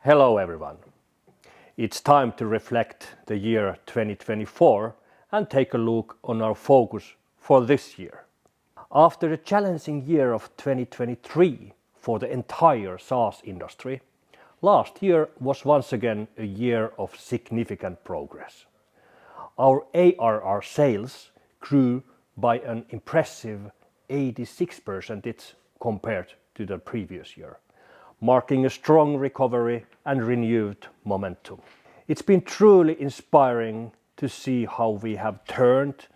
Hello everyone. It's time to reflect the year 2024 and take a look on our focus for this year. After the challenging year of 2023 for the entire SaaS industry, last year was once again a year of significant progress. Our ARR sales grew by an impressive 86% compared to the previous year, marking a strong recovery and renewed momentum. It's been truly inspiring to see how we have turned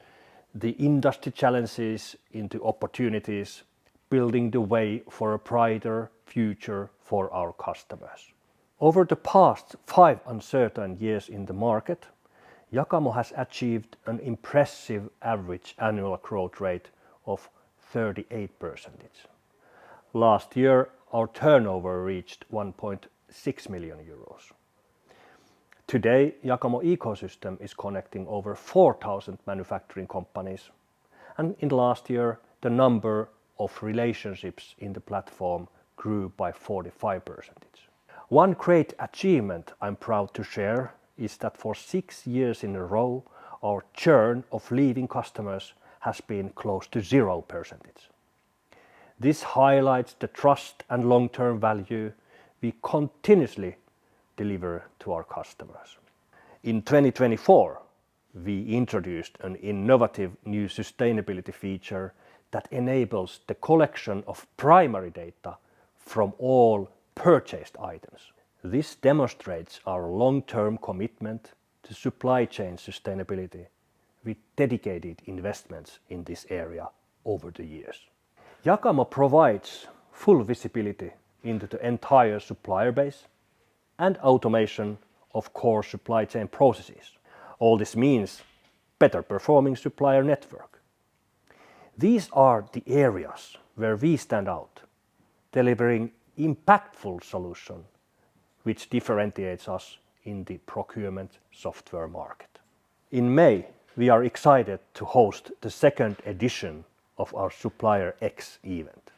the industry challenges into opportunities, building the way for a brighter future for our customers. Over the past 5 uncertain years in the market, Jakamo has achieved an impressive average annual growth rate of 38%. Last year, our turnover reached 1.6 million euros. Today, Jakamo ecosystem is connecting over 4,000 manufacturing companies, and in last year, the number of relationships in the platform grew by 45%. One great achievement I'm proud to share is that for 6 years in a row, our churn of leaving customers has been close to 0%. This highlights the trust and long-term value we continuously deliver to our customers. In 2024, we introduced an innovative new sustainability feature that enables the collection of primary data from all purchased items. This demonstrates our long-term commitment to supply chain sustainability with dedicated investments in this area over the years. Jakamo provides full visibility into the entire supplier base and automation of core supply chain processes. All this means better performing supplier network. These are the areas where we stand out, delivering impactful solution which differentiates us in the procurement software market. In May, we are excited to host the second edition of our Supplier X event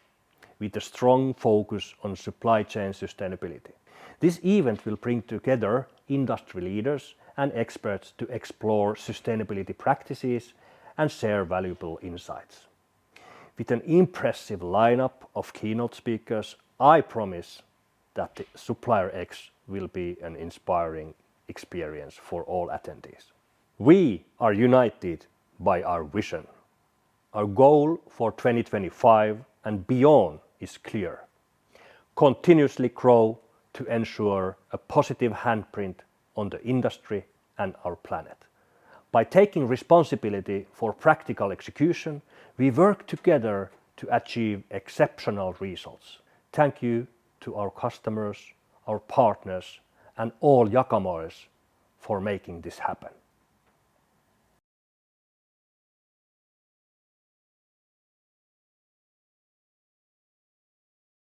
with a strong focus on supply chain sustainability. This event will bring together industry leaders and experts to explore sustainability practices and share valuable insights. With an impressive lineup of keynote speakers, I promise that the Supplier X will be an inspiring experience for all attendees. We are united by our vision. Our goal for 2025 and beyond is clear: continuously grow to ensure a positive handprint on the industry and our planet. By taking responsibility for practical execution, we work together to achieve exceptional results. Thank you to our customers, our partners, and all Jakamoers for making this happen.